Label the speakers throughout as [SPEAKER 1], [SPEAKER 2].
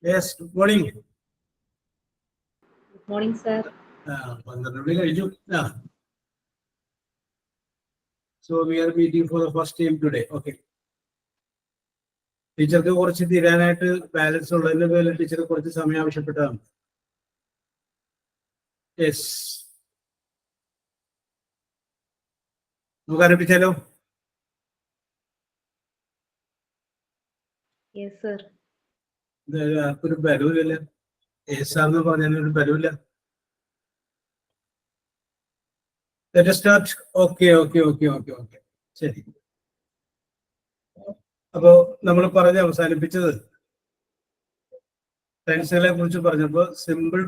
[SPEAKER 1] Yes, good morning.
[SPEAKER 2] Good morning, sir.
[SPEAKER 1] So we are meeting for the first time today. Okay. ടീച്ചർക്ക് കുറച്ച് തീരാനായിട്ട് balance ഉള്ളതിന്റെ പേരിൽ teacher കുറച്ച് സമയം ആവശ്യപ്പെട്ടതാണ്. യെസ്, നമുക്ക് ആരംഭിച്ചാലോ?
[SPEAKER 2] Yes, sir.
[SPEAKER 1] ഒരു ബലവുമില്ല. യെസ് ആണെന്ന് പറഞ്ഞൊരു ബലവുമില്ല. Let us start. Okay. ശരി. അപ്പോ നമ്മൾ പറഞ്ഞ് അവസാനിപ്പിച്ചത് ടെൻസുകളെ കുറിച്ച് പറഞ്ഞപ്പോ സിമ്പിൾ.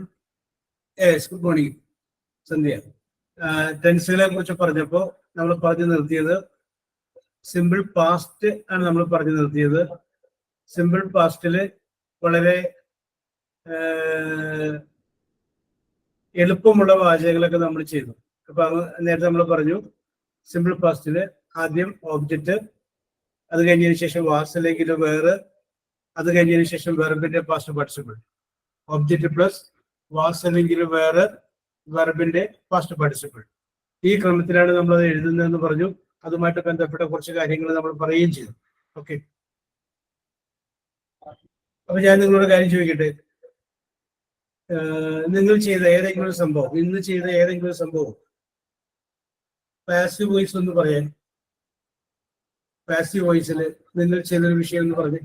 [SPEAKER 1] ഗുഡ് മോർണിംഗ് സന്ധ്യ. ടെൻസുകളെ കുറിച്ച് പറഞ്ഞപ്പോ നമ്മൾ പറഞ്ഞു നിർത്തിയത് സിമ്പിൾ പാസ്റ്റ് ആണ്. നമ്മൾ പറഞ്ഞു നിർത്തിയത് സിമ്പിൾ പാസ്റ്റില് വളരെ എളുപ്പമുള്ള വാചകങ്ങളൊക്കെ നമ്മൾ ചെയ്തു. അപ്പൊ നേരത്തെ നമ്മൾ പറഞ്ഞു സിമ്പിൾ പാസ്റ്റില് ആദ്യം ഓബ്ജക്റ്റ്, അത് കഴിഞ്ഞതിന് ശേഷം വാസ് അല്ലെങ്കിൽ വേറെ, അത് കഴിഞ്ഞതിന് ശേഷം വെർബിന്റെ past participle. Object plus was അല്ലെങ്കിൽ വേറെ, വെർബിന്റെ പാസ്റ്റ് പാർട്ടിസിപ്പിൾ. ഈ ക്രമത്തിലാണ് നമ്മൾ അത് എഴുതുന്നതെന്ന് പറഞ്ഞു. അതുമായിട്ട് ബന്ധപ്പെട്ട കുറച്ച് കാര്യങ്ങൾ നമ്മൾ പറയുകയും ചെയ്തു. ഓക്കെ. അപ്പൊ ഞാൻ നിങ്ങളോട് കാര്യം ചോദിക്കട്ടെ, നിങ്ങൾ ചെയ്ത ഏതെങ്കിലും ഒരു സംഭവം, ഇന്ന് ചെയ്ത ഏതെങ്കിലും ഒരു സംഭവം പാസീവ് വോയിസ് ഒന്ന് പറയാൻ. പാസീവ് വോയിസിൽ നിങ്ങൾ ചെയ്തൊരു വിഷയം എന്ന് പറഞ്ഞ്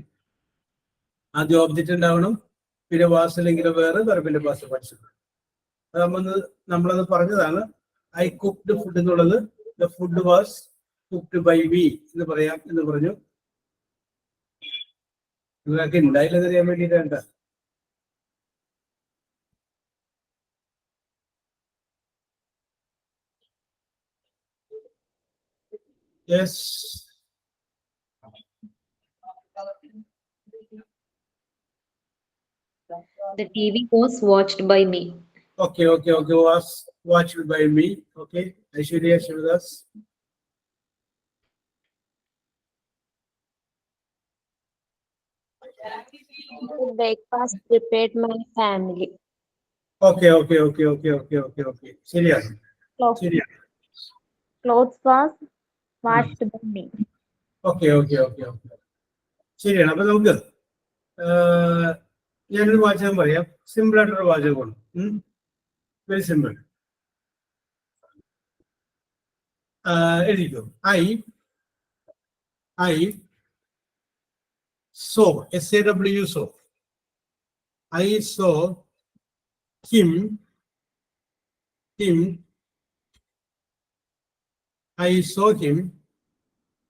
[SPEAKER 1] ആദ്യം ഓബ്ജക്റ്റ് ഉണ്ടാവണം, പിന്നെ വാസ് അല്ലെങ്കിൽ വേറെ, വെർബിന്റെ പാസ്റ്റ് പാർട്ടിസിപ്പിൾ. നമ്മളത് പറഞ്ഞതാണ്. ഐ കുക്ക്ഡ് ഫുഡ് എന്നുള്ളത് the food was cooked by me എന്ന് പറയാം എന്ന് പറഞ്ഞു. നിങ്ങൾക്ക് ഉണ്ടായില്ലെന്ന് അറിയാൻ വേണ്ടിയിട്ടാണ്. Yes.
[SPEAKER 2] The TV was watched by me.
[SPEAKER 1] Okay. Was watched by me. Okay. Aishwarya Shivadas.
[SPEAKER 3] The breakfast prepared my family.
[SPEAKER 1] Okay. ശരിയാണ്.
[SPEAKER 3] Clothes was washed by me.
[SPEAKER 1] Okay. ശരിയാണ്. അപ്പൊ നമുക്ക് ഞാനൊരു വാചകം പറയാം. സിമ്പിൾ ആയിട്ടൊരു വാചകമാണ്. Very simple. എഴുതിക്കോ. I saw, SAW saw. I saw him. I saw him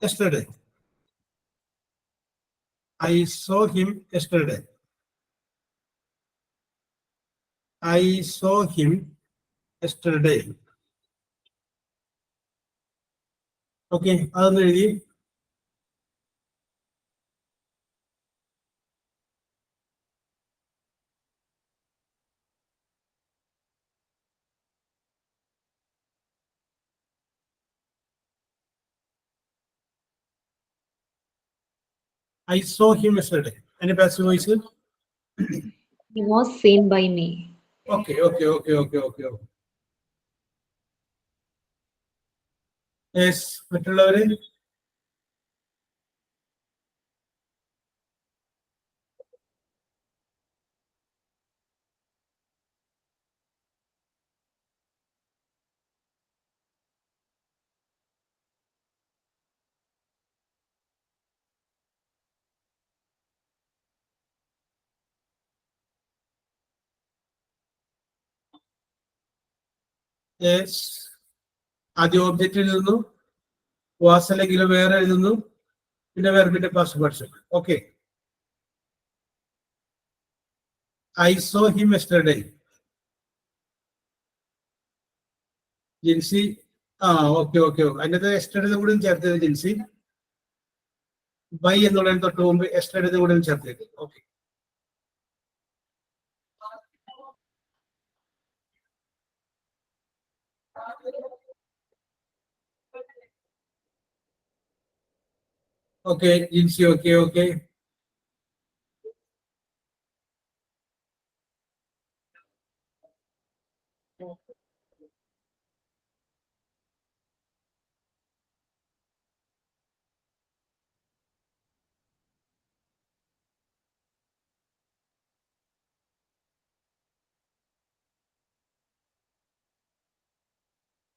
[SPEAKER 1] yesterday. I saw him yesterday. I saw him yesterday. Okay, അതൊന്ന് എഴുതി. I saw him yesterday. Any passive voice?
[SPEAKER 2] He was seen by me.
[SPEAKER 1] Okay. Yes, മറ്റുള്ളവര്? Yes. ആദ്യം object എഴുതുന്നു, was അല്ലെങ്കിൽ വേറെ എഴുതുന്നു, പിന്നെ വെർബിന്റെ past participle. Okay. I saw him yesterday. Jincy. Okay. അതിനകത്ത് എസ്റ്റർഡേ കൂടെ ചേർത്തത് ജിൻസി. ബൈ എന്നുള്ളതിന് തൊട്ട് മുമ്പ് എസ്റ്റർഡേ കൂടെ ചേർത്തത്. Okay. Okay, Jincy. Okay.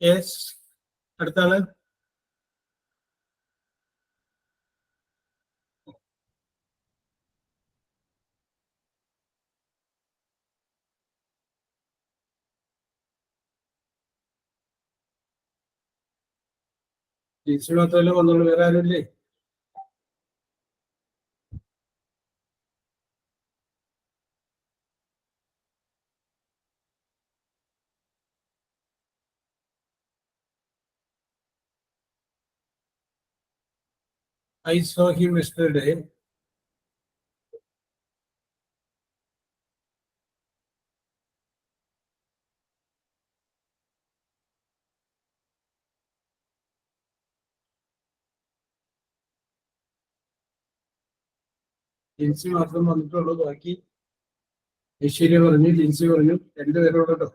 [SPEAKER 1] Yes, അടുത്ത ആള്. ജിൻസി മാത്രമല്ലേ വന്നുള്ളൂ, വേറെ ആരുമില്ലേ? I saw him yesterday. Jincy മാത്രം വന്നിട്ടുള്ളൂ, ബാക്കി ഐശ്വര്യ പറഞ്ഞു, ജിൻസി പറഞ്ഞു, രണ്ടുപേരോട് കേട്ടോ.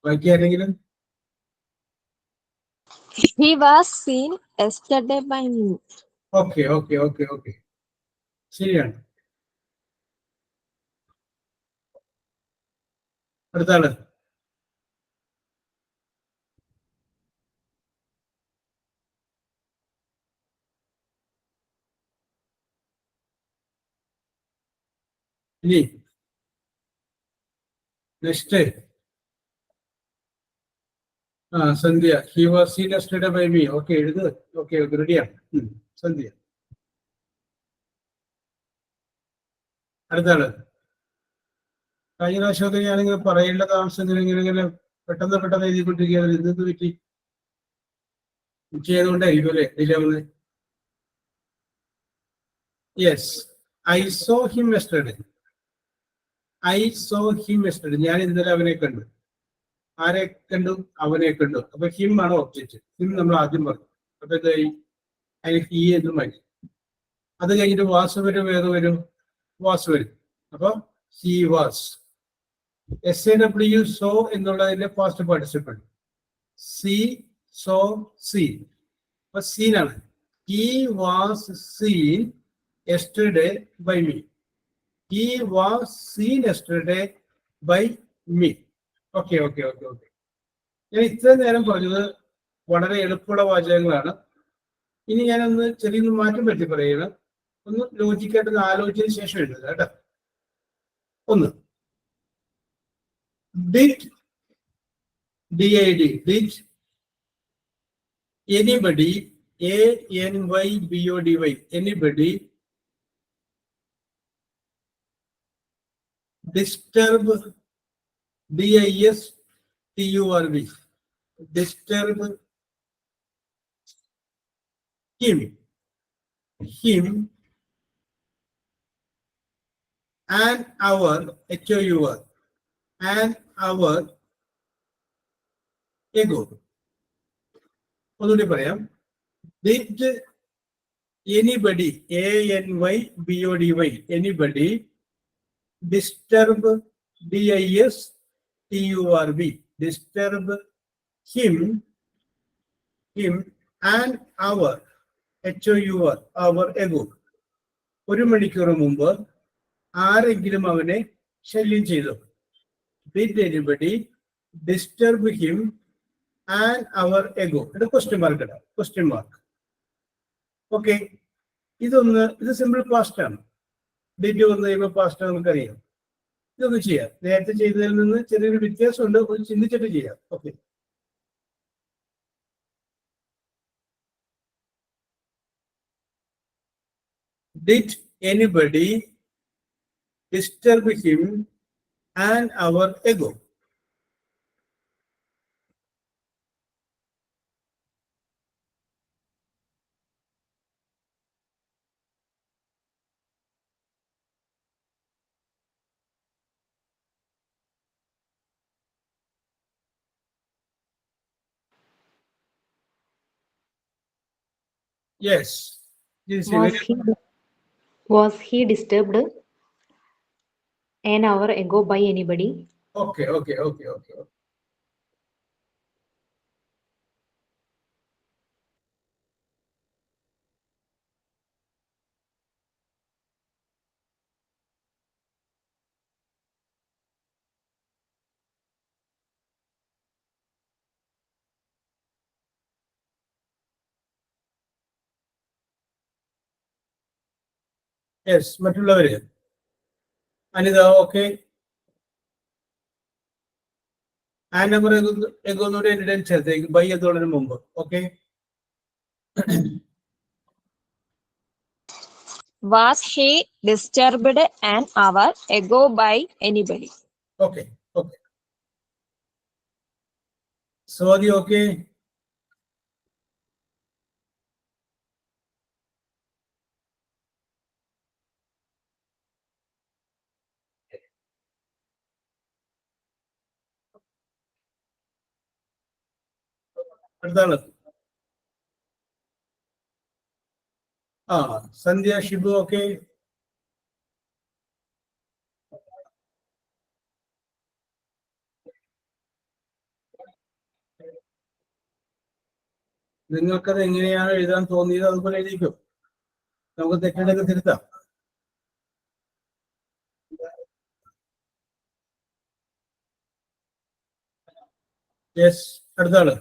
[SPEAKER 1] ബാക്കി ആരെങ്കിലും?
[SPEAKER 3] He was seen yesterday by me.
[SPEAKER 1] Okay okay okay okay, ശരിയാണ്. അടുത്ത ആള്. ഇനി next. Sandhya. He was seen yesterday by me. Okay, എഴുത്. ഓക്കെ ഓക്കെ, റെഡിയാണ്. സന്ധ്യ. അടുത്ത ആള്. കഴിഞ്ഞ പ്രാവശ്യമൊക്കെ ഞാനിങ്ങനെ പറയേണ്ട താമസം ഇങ്ങനെ പെട്ടെന്ന് പെട്ടെന്ന് എഴുതിക്കൊണ്ടിരിക്കുകയാണ്. ഇന്നത് പറ്റി ചെയ്തുകൊണ്ടായിരിക്കും അല്ലേ delay? Yes, I saw him yesterday. I saw him yesterday. ഞാൻ ഇന്നലെ അവനെ കണ്ടു. ആരെ കണ്ടു? അവനെ കണ്ടു. അപ്പൊ ഹിം ആണ് ഒബ്ജക്റ്റ്. ഹിം നമ്മൾ ആദ്യം പറഞ്ഞു. അപ്പൊ എന്തായി? അതിന് ഹി എന്ന് മാറ്റി. അത് കഴിഞ്ഞിട്ട് വാസ് വരും, ഏത് വരും? വാസ് വരും. അപ്പൊ ഹി വാസ്. SAW സോ എന്നുള്ളതിന്റെ past participle. See saw seen. അപ്പൊ സീനാണ്. He was seen yesterday by me. He was seen yesterday by me. Okay okay okay okay. ഞാൻ ഇത്രയും നേരം പറഞ്ഞത് വളരെ എളുപ്പമുള്ള വാചകങ്ങളാണ്. ഇനി ഞാനൊന്ന് ചെറിയൊന്ന് മാറ്റം പറ്റി പറയുകയാണ്. ഒന്ന് ലോജിക്കായിട്ട് ആലോചിച്ചതിന് ശേഷം എഴുതുക കേട്ടോ. ഒന്ന്, did, DID, did anybody, ANYBODY, anybody disturb, DISTURB, disturb him, and our, HOUR, and our ego. ഒന്നുകൂടി പറയാം. Did anybody, ANYBODY, anybody disturb, DISTURB, disturb him, and our, HOUR, our ego. 1 മണിക്കൂർ മുമ്പ് ആരെങ്കിലും അവനെ ശല്യം ചെയ്തു. Did anybody disturb him and our ego? ഇത് question mark ഇടാം. Question mark. ഓക്കെ, ഇത് സിമ്പിൾ പാസ്റ്റ് ആണ്. ഡിഡ് വന്ന് കഴിയുമ്പോൾ പാസ്റ്റ് നമുക്കറിയാം. ഇതൊന്ന് ചെയ്യാം. നേരത്തെ ചെയ്തതിൽ നിന്ന് ചെറിയൊരു വ്യത്യാസമുണ്ട്, ഒന്ന് ചിന്തിച്ചിട്ട് ചെയ്യാം. Okay, did anybody disturb him and our ego? Yes.
[SPEAKER 2] Was he disturbed and our ego by anybody?
[SPEAKER 1] Okay. Yes, മറ്റുള്ളവര് അനിത ഓക്കെ. ആ നമ്പർ ഒന്നുകൂടി എൻ്റെ ചേർത്തേക്ക് ബൈ എത്തുന്നതിന് മുമ്പ്. Okay.
[SPEAKER 3] Was he disturbed an hour ago by anybody?
[SPEAKER 1] Okay. Swathi okay. അടുത്താണ്. Sandhya Shibu okay. നിങ്ങൾക്കത് എങ്ങനെയാണ് എഴുതാൻ തോന്നിയത് അതുപോലെ എഴുതിക്കും. നമുക്ക് തെറ്റുണ്ടെങ്കിൽ തിരുത്താം. യെസ്, അടുത്താണ്.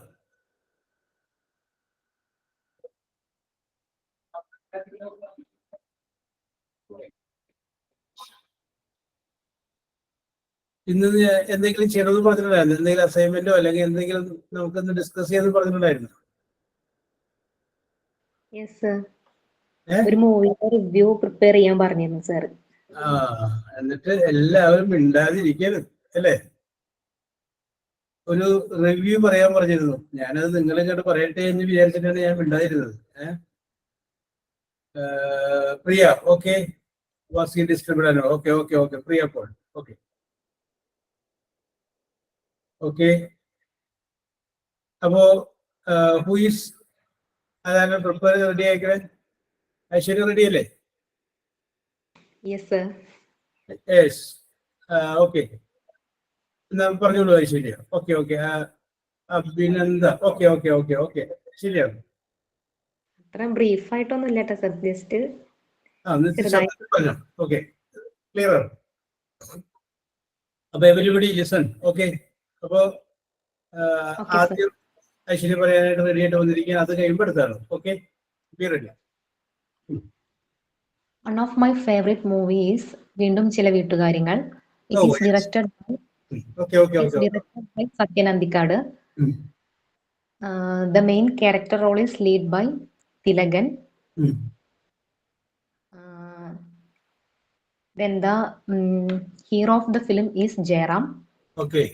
[SPEAKER 1] ഇന്ന് എന്തെങ്കിലും ചെയ്യണമെന്ന് പറഞ്ഞിട്ടുണ്ടായിരുന്നു? എന്തെങ്കിലും അസൈൻമെന്റോ അല്ലെങ്കിൽ എന്തെങ്കിലും നമുക്കൊന്ന് ഡിസ്കസ് ചെയ്യാൻ പറഞ്ഞിട്ടുണ്ടായിരുന്നു?
[SPEAKER 2] Yes, sir. ഒരു മൂവിയുടെ റിവ്യൂ പ്രിപ്പയർ ചെയ്യാൻ പറഞ്ഞിരുന്നു സാർ.
[SPEAKER 1] എന്നിട്ട് എല്ലാവരും മിണ്ടാതിരിക്കരുത് അല്ലേ? ഒരു റിവ്യൂ പറയാൻ പറഞ്ഞിരുന്നു. ഞാനത് നിങ്ങളിങ്ങോട്ട് പറയട്ടെ എന്ന് വിചാരിച്ചിട്ടാണ് ഞാൻ മിണ്ടാതിരുന്നത്. Priya okay. Was distributor okay. Priya Paul okay. അപ്പോ ഹൂയിസ് അതാണ് പ്രിപ്പയർ റെഡി ആയിക്കാൻ? ഐശ്വര്യ റെഡി അല്ലേ?
[SPEAKER 2] Yes, sir.
[SPEAKER 1] യെസ്. ഓക്കെ, പറഞ്ഞോളൂ ഐശ്വര്യ. ഓക്കെ. അഭിനന്ദ ഓക്കെ. ശരിയാണ്.
[SPEAKER 2] അത്ര ബ്രീഫ് ആയിട്ടൊന്നും ഇല്ല സർ, ജസ്റ്റ്
[SPEAKER 1] ഓക്കെ, ക്ലിയർ. അപ്പൊ എവരിബഡി ലിസൺ. ഓക്കെ. അപ്പോ ആദ്യം ഐശ്വര്യ പറയാനായിട്ട് റെഡി ആയിട്ട് വന്നിരിക്കുക. അത് കഴിയുമ്പോൾ എടുത്താണ്. Okay, be ready.
[SPEAKER 2] One of my favorite movies വീണ്ടും ചില വീട്ടുകാര്യങ്ങൾ. It is directed by Satyan Andikad. The main character role is led by Thilagan. Then the hero of the film is Jairam.
[SPEAKER 1] Okay.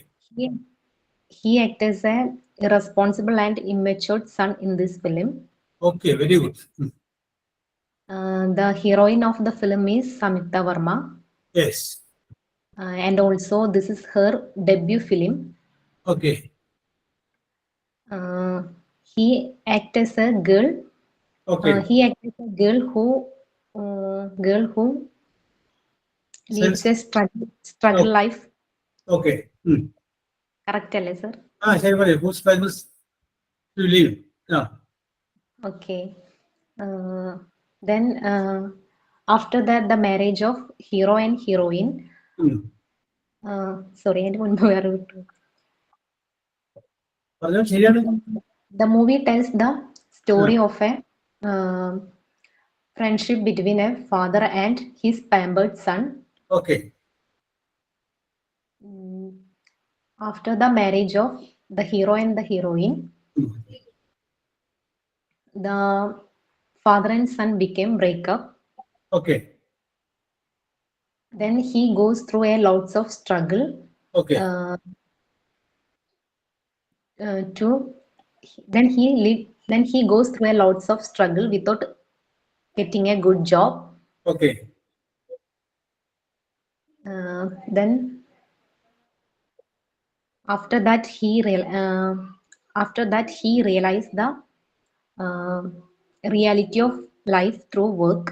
[SPEAKER 2] He acts as a irresponsible and immature son in this film.
[SPEAKER 1] Okay, very good.
[SPEAKER 2] The heroine of the film is Samyukta Verma.
[SPEAKER 1] Yes.
[SPEAKER 2] And also this is her debut film.
[SPEAKER 1] Okay.
[SPEAKER 2] He acts as a girl.
[SPEAKER 1] Okay.
[SPEAKER 2] He acts as a girl who leads a struggle life.
[SPEAKER 1] Okay.
[SPEAKER 2] Correct അല്ലേ sir?
[SPEAKER 1] ശരി പറയൂ. Who struggles to live?
[SPEAKER 2] Okay. Then after that the marriage of hero and heroine. Sorry, എൻ്റെ മുൻപ് വേറെ വിട്ടു. The movie tells the story of a friendship between a father and his pampered son.
[SPEAKER 1] Okay.
[SPEAKER 2] After the marriage of the hero and the heroine, the father and son became breakup.
[SPEAKER 1] Okay.
[SPEAKER 2] Then he goes through a lots of struggle.
[SPEAKER 1] Okay.
[SPEAKER 2] Then he goes through a lots of struggle without getting a good job.
[SPEAKER 1] Okay.
[SPEAKER 2] Then after that he realized the reality of life through work.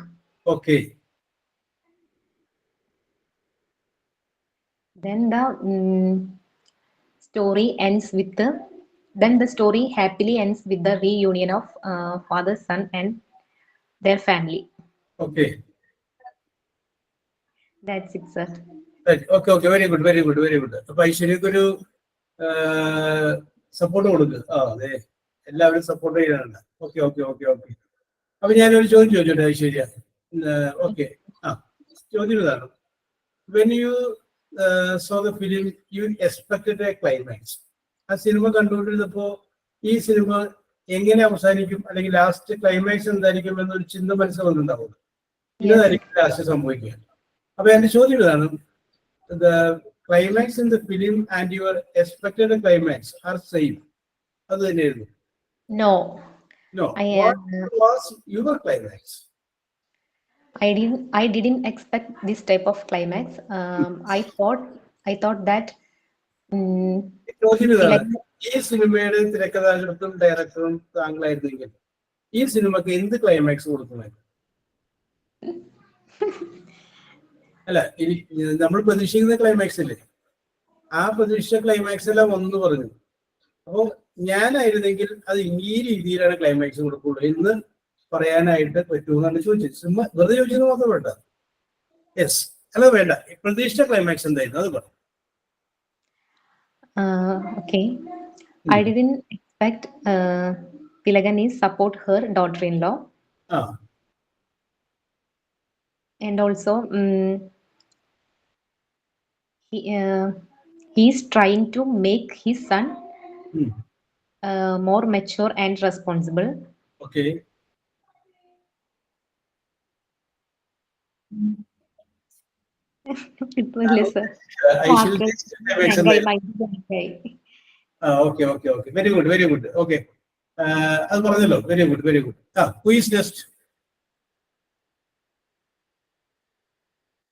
[SPEAKER 1] Okay.
[SPEAKER 2] Then the story ends with the then the story happily ends with the reunion of father, son, and their family.
[SPEAKER 1] Okay.
[SPEAKER 2] That's it, sir.
[SPEAKER 1] Right. Okay, okay, very good, very good, very good. അപ്പൊ ഐശ്വര്യക്ക് ഒരു support കൊടുക്കുക. അതെ, എല്ലാവരും support ചെയ്യാനുണ്ട്. Okay okay okay okay. അപ്പൊ ഞാനൊരു ചോദ്യം ചോദിച്ചോട്ടെ ഐശ്വര്യ? ഓക്കെ, ചോദ്യം ഇതാണ്. When you so the film U expected A climax. ആ സിനിമ കണ്ടുകൊണ്ടിരുന്നപ്പോ ഈ സിനിമ എങ്ങനെ അവസാനിക്കും, അല്ലെങ്കിൽ ലാസ്റ്റ് ക്ലൈമാക്സ് എന്തായിരിക്കും എന്നൊരു ചിന്ത മനസ്സിൽ വന്നിട്ടുണ്ടാവും. ഇന്നതായിരിക്കും ലാസ്റ്റ് സംഭവിക്കുക. അപ്പൊ എന്റെ ചോദ്യം ഇതാണ്, the climax in the film and your expected climax are same. അത് തന്നെയായിരുന്നു?
[SPEAKER 2] No.
[SPEAKER 1] No. What was your climax?
[SPEAKER 2] I didn't expect this type of climax. I thought that
[SPEAKER 1] ചോദ്യം ഇതാണ്, ഈ സിനിമയുടെ തിരക്കഥാകൃത്തും ഡയറക്ടറും താങ്കളായിരുന്നെങ്കിൽ ഈ സിനിമക്ക് എന്ത് ക്ലൈമാക്സ് കൊടുക്കുമായിരുന്നു? അല്ല, ഇനി നമ്മൾ പ്രതീക്ഷിക്കുന്ന ക്ലൈമാക്സ് ഇല്ലേ, ആ പ്രതീക്ഷിച്ച ക്ലൈമാക്സ് എല്ലാം ഒന്നു പറഞ്ഞു. അപ്പോൾ ഞാനായിരുന്നെങ്കിൽ അത് ഈ രീതിയിലാണ് ക്ലൈമാക്സ് കൊടുക്കുള്ളൂ എന്ന് പറയാനായിട്ട് പറ്റുമെന്നാണ് ചോദിച്ചത്. സിനിമ വെറുതെ ചോദിച്ചത് മാത്രം വേണ്ട. യെസ്, അല്ല വേണ്ട, പ്രതീക്ഷിച്ച ക്ലൈമാക്സ് എന്തായിരുന്നു അത് പറഞ്ഞു.
[SPEAKER 2] Okay. I didn't expect Tilaganis support her daughter-in-law. And also he's trying to make his son more mature and responsible.
[SPEAKER 1] Okay.
[SPEAKER 2] Sir.
[SPEAKER 1] Okay, okay, okay. Very good, very good. Okay. അത് പറഞ്ഞല്ലോ, very good, very good. Who is next?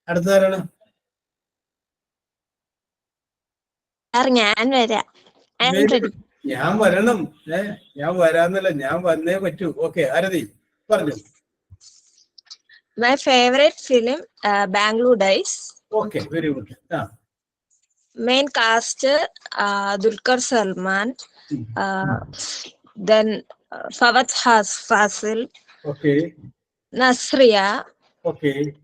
[SPEAKER 1] അടുത്തതാരാണ്?
[SPEAKER 3] ഞാൻ വരാം.
[SPEAKER 1] ഞാൻ വരണം. ഞാൻ വരാന്നല്ല, ഞാൻ വന്നേ പറ്റൂ. ഓക്കെ, ആരതി പറഞ്ഞു.
[SPEAKER 3] My favorite film, Bangalore Days.
[SPEAKER 1] Okay, very good.
[SPEAKER 3] Main cast, Dulquer Salman, then Fawad Fasil,
[SPEAKER 1] Okay,
[SPEAKER 3] Nasriya,
[SPEAKER 1] okay,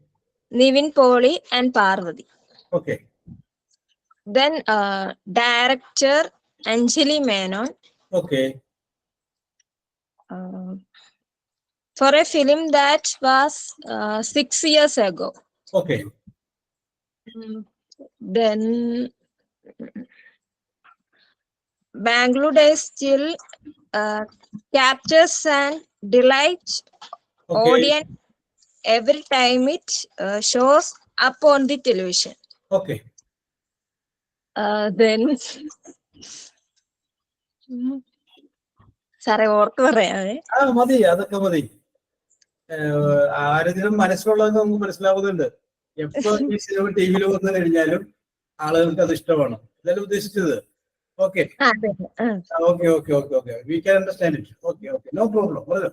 [SPEAKER 3] Nivin Poli, and Parvati.
[SPEAKER 1] okay,
[SPEAKER 3] Then director Anjali Menon.
[SPEAKER 1] okay.
[SPEAKER 3] For a film that was 6 years ago.
[SPEAKER 1] Okay.
[SPEAKER 3] Then Bangalore Days still captures and delights audience every time it shows up on the television.
[SPEAKER 1] Okay.
[SPEAKER 3] Then സാറേ ഓർത്ത് പറയാമേ.
[SPEAKER 1] മതി, അതൊക്കെ മതി. ആരെങ്കിലും മനസ്സിലുള്ളതെന്ന് നമുക്ക് മനസ്സിലാവുന്നുണ്ട്. എപ്പോ ഈ സിനിമ ടി വിയിൽ വന്നു കഴിഞ്ഞാലും ആളുകൾക്ക് അത് ഇഷ്ടമാണ്, ഇതല്ലേ ഉദ്ദേശിച്ചത്? Okay okay okay okay okay, we can understand it. Okay okay, no problem. പറഞ്ഞു.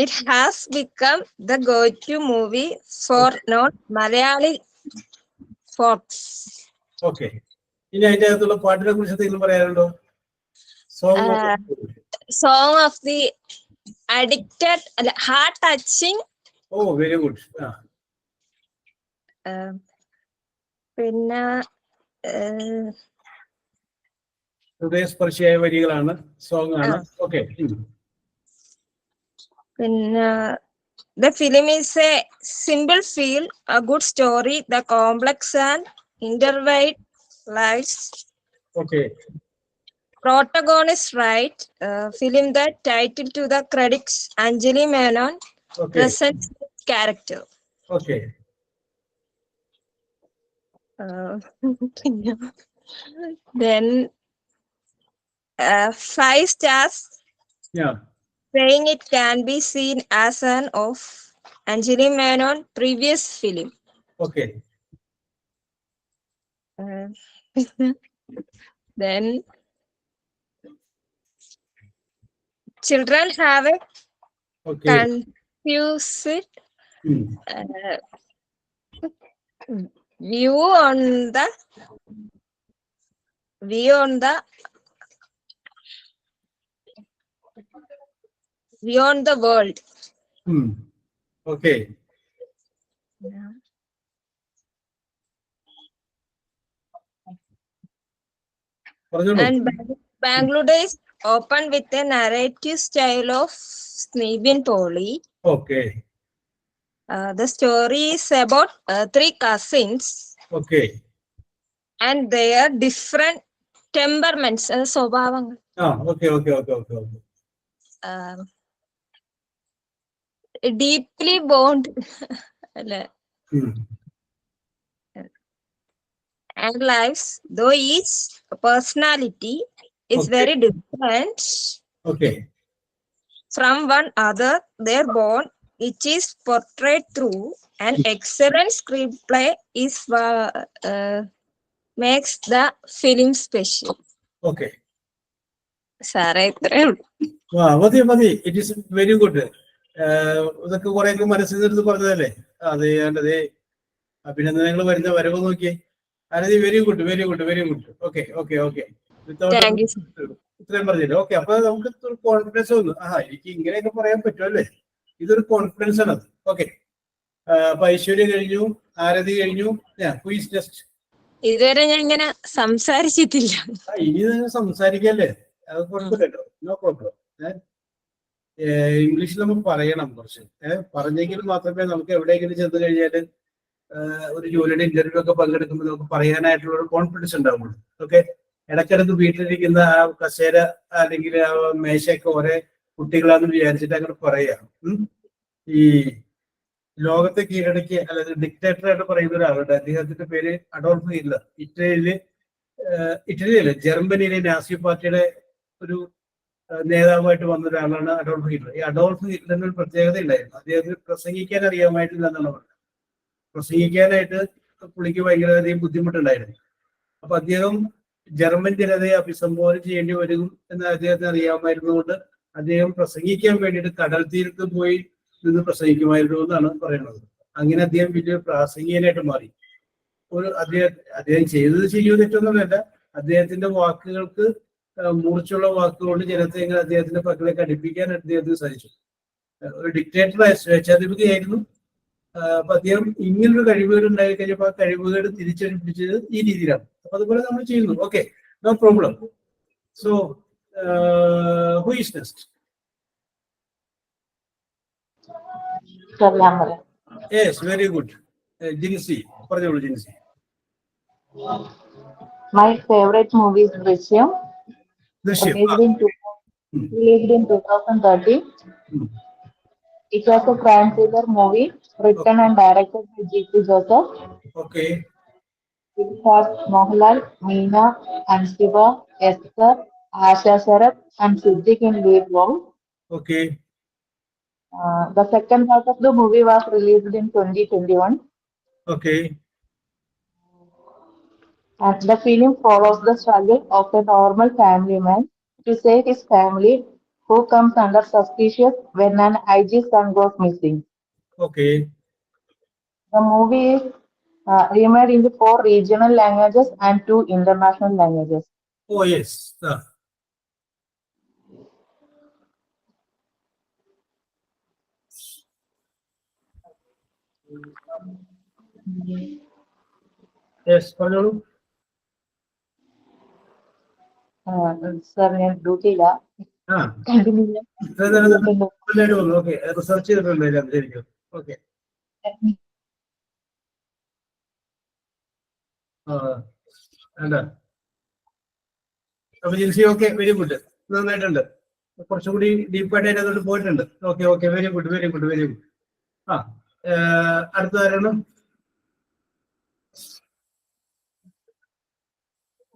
[SPEAKER 3] It has become the go-to movie for non-Malayali folks.
[SPEAKER 1] Okay, ഇനി അതിന്റെ അകത്തുള്ള പാട്ടിനെ കുറിച്ച് എന്തെങ്കിലും പറയാനുണ്ടോ?
[SPEAKER 3] Song of the Addicted, heart touching.
[SPEAKER 1] Oh, very good.
[SPEAKER 3] പിന്നെ
[SPEAKER 1] ഹൃദയസ്പർശിയായ വരികളാണ്, സോങ് ആണ്. ഓക്കെ.
[SPEAKER 3] പിന്നെ the film is a simple feel, a good story, the complex and intertwined lives.
[SPEAKER 1] Okay.
[SPEAKER 3] Protagonist right, film that title to the critics Anjali Menon presents character.
[SPEAKER 1] Okay.
[SPEAKER 3] Then 5 stars.
[SPEAKER 1] Yeah.
[SPEAKER 3] Saying it can be seen as an of Anjali Menon previous film.
[SPEAKER 1] Okay.
[SPEAKER 3] Then children have a confused view on the view on the beyond the world.
[SPEAKER 1] Okay. പറഞ്ഞോളൂ.
[SPEAKER 3] And Bangladesh open with a narrative style of Snebian Poli.
[SPEAKER 1] Okay.
[SPEAKER 3] The story is about three cousins
[SPEAKER 1] Okay.
[SPEAKER 3] and their different temperaments. സ്വഭാവങ്ങൾ.
[SPEAKER 1] Okay, okay, okay, okay, okay.
[SPEAKER 3] Deeply bond അല്ലേ? And lives, though each personality is
[SPEAKER 1] Okay.
[SPEAKER 3] very different
[SPEAKER 1] Okay.
[SPEAKER 3] from one other, their bond, which is portrayed through an excellent screenplay, is makes the film special.
[SPEAKER 1] Okay.
[SPEAKER 3] സാറേ ഇത്രയേ ഉള്ളൂ.
[SPEAKER 1] മതി മതി. It is very good. ഇതൊക്കെ കുറെയൊക്കെ മനസ്സിൽ നിന്ന് പറഞ്ഞതല്ലേ? അതെ അതെ. അഭിനന്ദനങ്ങൾ വരുന്ന വരവ് നോക്കിയേ. അതെ, very good, very good, very good. Okay okay okay. ഇത്രയും പറഞ്ഞില്ലേ? ഓക്കെ. അപ്പൊ നമുക്ക് കോൺഫിഡൻസ് വന്നു. എനിക്ക് ഇങ്ങനെയൊക്കെ പറയാൻ പറ്റുമല്ലേ? ഇതൊരു കോൺഫിഡൻസ് ആണ്. ഓക്കെ. അപ്പൊ ഐശ്വര്യ കഴിഞ്ഞു, ആരതി കഴിഞ്ഞു. നെക്സ്റ്റ്.
[SPEAKER 3] ഇതുവരെ ഞാൻ ഇങ്ങനെ സംസാരിച്ചിട്ടില്ല.
[SPEAKER 1] ഇനി നിങ്ങൾ സംസാരിക്കല്ലേ? അത് കുഴപ്പമില്ലല്ലോ. No problem. ഇംഗ്ലീഷിൽ നമ്മൾ പറയണം കുറച്ച്. പറഞ്ഞെങ്കിൽ മാത്രമേ നമുക്ക് എവിടെയെങ്കിലും ചെന്ന് കഴിഞ്ഞാൽ ഒരു ജോലിയുടെ ഇന്റർവ്യൂ ഒക്കെ പങ്കെടുക്കുമ്പോൾ നമുക്ക് പറയാനായിട്ടുള്ള ഒരു കോൺഫിഡൻസ് ഉണ്ടാവുള്ളൂ. ഓക്കെ. ഇടയ്ക്കിടക്ക് വീട്ടിലിരിക്കുന്ന ആ കസേര അല്ലെങ്കിൽ ആ മേശയൊക്കെ ഒരേ കുട്ടികളാന്ന് വിചാരിച്ചിട്ട് അങ്ങനെ പറയാം. ഈ ലോകത്തെ കീഴടക്കിയ അതായത് ഡിക്റ്റേറ്റർ ആയിട്ട് പറയുന്ന ഒരാളുണ്ട്. അദ്ദേഹത്തിന്റെ പേര് അഡോൾഫ് ഹിറ്റ്ലർ. ഇറ്റലിയിലെ ജർമ്മനിയിലെ നാസി പാർട്ടിയുടെ ഒരു നേതാവായിട്ട് വന്ന ഒരാളാണ് അഡോൾഫ് ഹിറ്റ്ലർ. ഈ അഡോൾഫ് ഹിറ്റ്ലറിന് ഒരു പ്രത്യേകത ഉണ്ടായിരുന്നു. അദ്ദേഹത്തിന് പ്രസംഗിക്കാൻ അറിയാമായിട്ടില്ല എന്നാണ് പറഞ്ഞത്. പ്രസംഗിക്കാനായിട്ട് പുള്ളിക്ക് ഭയങ്കരധികം ബുദ്ധിമുട്ടുണ്ടായിരുന്നു. അപ്പൊ അദ്ദേഹം ജർമ്മൻ ജനതയെ അഭിസംബോധന ചെയ്യേണ്ടി വരും എന്ന് അദ്ദേഹത്തിന് അറിയാമായിരുന്നുകൊണ്ട് അദ്ദേഹം പ്രസംഗിക്കാൻ വേണ്ടിയിട്ട് കടൽ തീരത്ത് പോയി നിന്ന് പ്രസംഗിക്കുമായിരുന്നു എന്നാണ് പറയുന്നത്. അങ്ങനെ അദ്ദേഹം വലിയ പ്രാസംഗികനായിട്ട് മാറി. അദ്ദേഹം ചെയ്തത് ശരിയോ തെറ്റൊന്നുമല്ല. അദ്ദേഹത്തിന്റെ വാക്കുകൾക്ക് മൂർച്ചുള്ള വാക്കുകൊണ്ട് ജനത്തെ എങ്ങനെ അദ്ദേഹത്തിന്റെ പക്കലേക്ക് അടുപ്പിക്കാൻ അദ്ദേഹത്തിന് സാധിച്ചു. ഒരു ഡിക്റ്റേറ്ററായ സ്വേച്ഛാധിപതിയായിരുന്നു. അപ്പൊ അദ്ദേഹം ഇങ്ങനൊരു കഴിവുകേട് ഉണ്ടായി കഴിഞ്ഞപ്പോൾ ആ കഴിവുകേട് തിരിച്ചടിപ്പിച്ചത് ഈ രീതിയിലാണ്. അപ്പൊ അതുപോലെ നമ്മൾ ചെയ്യുന്നു. Okay, no problem. So who is next? Yes, very good. Jincy പറഞ്ഞോളൂ. Jincy.
[SPEAKER 4] My favorite movie is Drishyam. Released in 2013. It was a crime thriller movie written and directed by G.P. Joseph.
[SPEAKER 1] Okay.
[SPEAKER 4] It has Mohanlal, Meena, Ansiba, Esther, Asha Sharath, and Siddiq in lead role.
[SPEAKER 1] Okay.
[SPEAKER 4] The second part of the movie was released in 2021.
[SPEAKER 1] Okay.
[SPEAKER 4] And the film follows the struggle of a normal family man to save his family, who comes under suspicion when an IG son goes missing.
[SPEAKER 1] Okay.
[SPEAKER 4] The movie is remade into 4 regional languages and 2 international languages.
[SPEAKER 1] Oh yes. Yes, പറഞ്ഞോളൂ.
[SPEAKER 4] Sir, ഞാൻ ഡ്യൂട്ടിയില്ല.
[SPEAKER 1] Okay, research ചെയ്തിട്ടുണ്ടല്ലോ. ശരിക്കും. Okay. അപ്പൊ Jincy okay, very good, നന്നായിട്ടുണ്ട്. കുറച്ചും കൂടി ഡീപ്പായിട്ട് അതിനകത്തോട്ട് പോയിട്ടുണ്ട്. Okay okay, very good, very good, very good. അടുത്തതാരാണ്?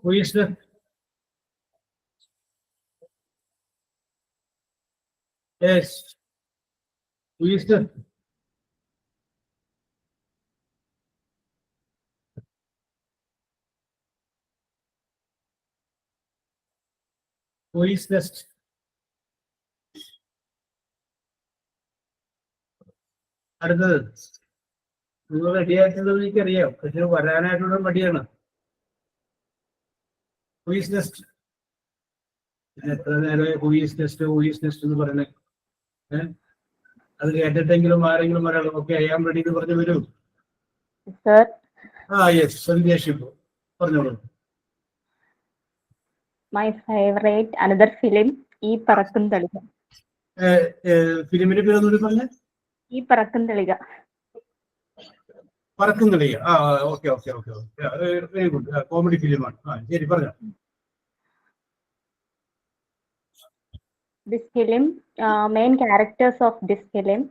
[SPEAKER 1] Who is the? Yes. Who is the? Who is next? അടുത്തത് നിങ്ങൾ റെഡി ആയിട്ടുള്ളത് എനിക്കറിയാം, പക്ഷെ വരാനായിട്ടുള്ള മടിയാണ്. Who is next? എത്ര നേരം ഹൂയിസ് നെക്സ്റ്റ് എന്ന് പറയണേ? അത് കേട്ടിട്ടെങ്കിലും ആരെങ്കിലും ഒരാൾ ഓക്കെ ഐ ആം റെഡി എന്ന് പറഞ്ഞു വരൂ.
[SPEAKER 4] Sir,
[SPEAKER 1] യെസ്, സന്ധ്യാഷിപ്പ് പറഞ്ഞോളൂ.
[SPEAKER 4] my favorite another film, ഈ പറക്കും തളിക.
[SPEAKER 1] ഫിലിമിന്റെ പേരൊന്നുകൂടി പറഞ്ഞ?
[SPEAKER 4] ഈ പറക്കും തളിക.
[SPEAKER 1] പറക്കും കളിയ. Okay okay okay okay, very good. Comedy ഫിലിമാണ്. ശരി, പറഞ്ഞോ.
[SPEAKER 4] This film, main characters of this film,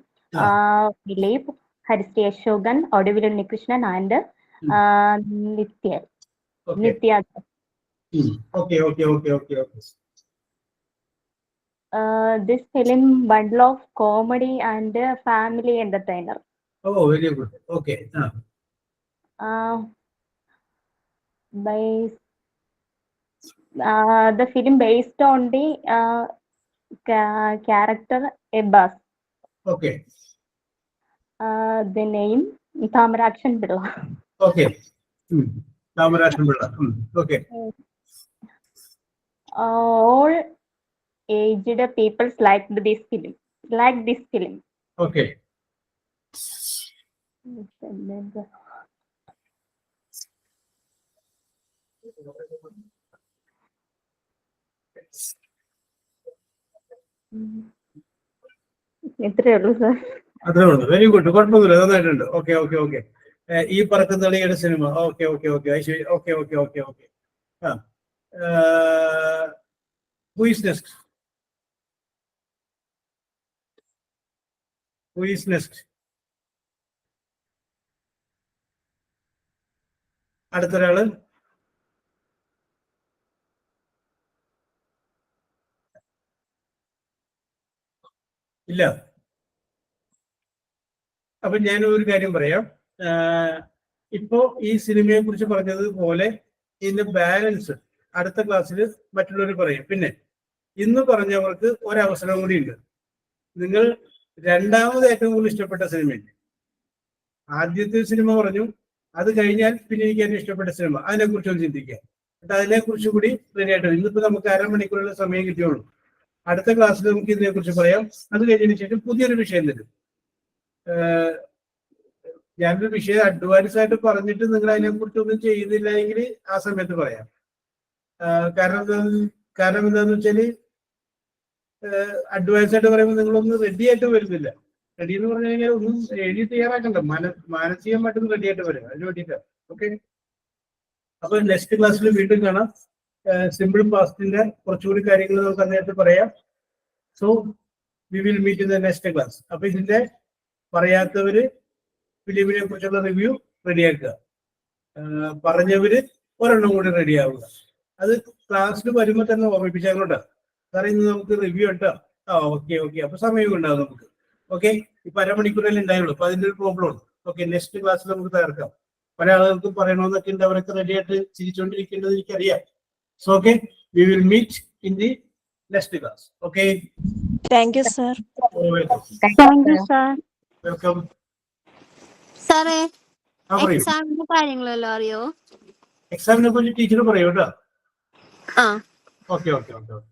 [SPEAKER 4] Dilip, Haristi Ashokan, Odivil Unnikrishnan, and Nitya.
[SPEAKER 1] Okay
[SPEAKER 4] Nitya.
[SPEAKER 1] Okay okay okay okay okay.
[SPEAKER 4] This film bundle of comedy and family entertainer.
[SPEAKER 1] Very good. Okay.
[SPEAKER 4] The film based on the character Abbas.
[SPEAKER 1] Okay
[SPEAKER 4] The name Thamarakshan Pilla.
[SPEAKER 1] Okay. രാമരാഷ്ട്രം Pillai. Okay.
[SPEAKER 4] All aged people liked this film.
[SPEAKER 1] Okay.
[SPEAKER 4] ഇത്രയേ ഉള്ളൂ sir.
[SPEAKER 1] അത്രേ ഉള്ളൂ. Very good, കുഴപ്പമൊന്നുമില്ല, നന്നായിട്ടുണ്ട്. Okay okay okay. ഈ പറക്കുന്ന തളിയുടെ സിനിമ. Okay okay okay okay okay okay okay. Who is next? Who is next? അടുത്തൊരാള്. ഇല്ല. അപ്പൊ ഞാൻ ഒരു കാര്യം പറയാം. ഇപ്പോ ഈ സിനിമയെ കുറിച്ച് പറഞ്ഞതുപോലെ ഇതിന്റെ ബാലൻസ് അടുത്ത ക്ലാസ്സിൽ മറ്റുള്ളവർ പറയും. പിന്നെ ഇന്ന് പറഞ്ഞവർക്ക് ഒരവസരം കൂടി ഉണ്ട്. നിങ്ങൾ രണ്ടാമത് ഏറ്റവും കൂടുതൽ ഇഷ്ടപ്പെട്ട സിനിമയുണ്ട്. ആദ്യത്തെ സിനിമ പറഞ്ഞു, അത് കഴിഞ്ഞാൽ പിന്നെ എനിക്ക് ഏറ്റവും ഇഷ്ടപ്പെട്ട സിനിമ, അതിനെക്കുറിച്ചൊന്ന് ചിന്തിക്കുക. എന്നിട്ട് അതിനെക്കുറിച്ച് കൂടി റെഡി ആയിട്ട്. ഇന്നിപ്പോ നമുക്ക് അരമണിക്കൂറുള്ള സമയം കിട്ടിയുള്ളൂ. അടുത്ത ക്ലാസ്സിൽ നമുക്ക് ഇതിനെക്കുറിച്ച് പറയാം. അത് കഴിഞ്ഞതിന് ശേഷം പുതിയൊരു വിഷയം തരും. ഞാനൊരു വിഷയം അഡ്വാൻസ് ആയിട്ട് പറഞ്ഞിട്ട് നിങ്ങൾ അതിനെക്കുറിച്ചൊന്നും ചെയ്യുന്നില്ല എങ്കിൽ ആ സമയത്ത് പറയാം. കാരണം എന്താന്ന് വെച്ചാല് അഡ്വാൻസ് ആയിട്ട് പറയുമ്പോൾ നിങ്ങളൊന്നും റെഡി ആയിട്ട് വരുന്നില്ല. റെഡി എന്ന് പറഞ്ഞു കഴിഞ്ഞാൽ ഒന്നും എഴുതി തയ്യാറാക്കണ്ട, മാനസികമായിട്ടൊന്നും റെഡി ആയിട്ട് വരും. അതിന് വേണ്ടിയിട്ടാണ്. ഓക്കെ. അപ്പൊ നെക്സ്റ്റ് ക്ലാസ്സിൽ വീണ്ടും കാണാം. സിമ്പിൾ പാസ്റ്റിന്റെ കുറച്ചുകൂടി കാര്യങ്ങൾ നമുക്ക് അന്നേരത്ത് പറയാം. So we will meet in the next class. അപ്പൊ ഇതിന്റെ പറയാത്തവര് ഫിലിമിനെ കുറിച്ചുള്ള റിവ്യൂ റെഡിയാക്കുക. പറഞ്ഞവര് ഒരെണ്ണം കൂടി റെഡി ആവുക. അത് ക്ലാസ്സിൽ വരുമ്പോൾ തന്നെ ഓർമ്മിപ്പിച്ചാൽ സാറേ ഇന്ന് നമുക്ക് റിവ്യൂ ഉണ്ടോ? Okay okay. അപ്പൊ സമയം ഉണ്ടാവും നമുക്ക്. ഓക്കെ. ഇപ്പൊ അരമണിക്കൂറല്ലേ ഉണ്ടായുള്ളൂ. അപ്പൊ അതിന്റെ ഒരു പ്രോബ്ലം ഉണ്ട്. ഓക്കെ, നെക്സ്റ്റ് ക്ലാസ്സിൽ നമുക്ക് തകർക്കാം. പല ആളുകൾക്കും പറയണമെന്നൊക്കെ ഉണ്ട്. അവരൊക്കെ റെഡിയായിട്ട് ചിരിച്ചുകൊണ്ടിരിക്കേണ്ടത് എനിക്കറിയാം. So okay, we will meet in the next class. Okay.
[SPEAKER 3] Thank you, sir.
[SPEAKER 4] Thank you, sir.
[SPEAKER 1] Welcome.
[SPEAKER 5] സാറേ
[SPEAKER 1] പറയൂ.
[SPEAKER 5] എക്സാമിന്റെ കാര്യങ്ങളെല്ലാം അറിയോ?
[SPEAKER 1] എക്സാമിനെ കുറിച്ച് ടീച്ചർ പറയൂ കേട്ടോ.
[SPEAKER 5] ആ
[SPEAKER 1] okay okay okay okay.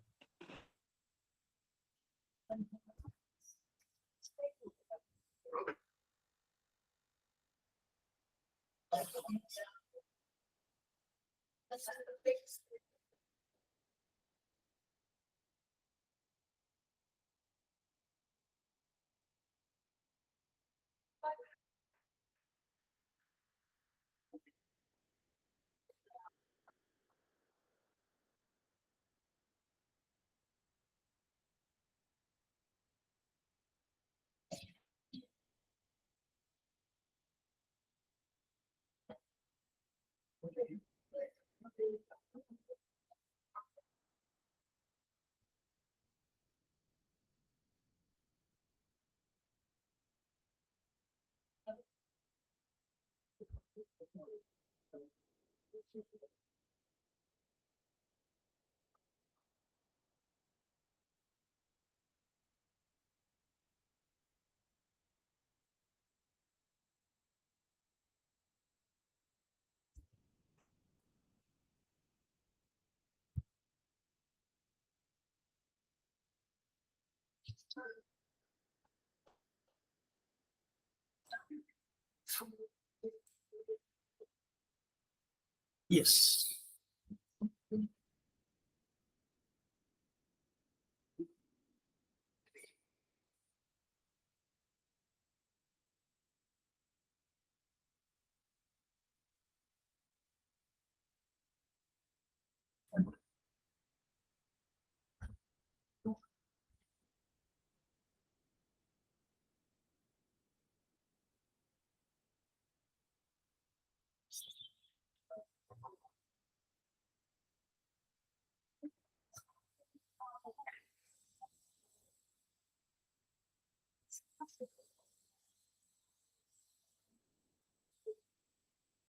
[SPEAKER 1] Yes.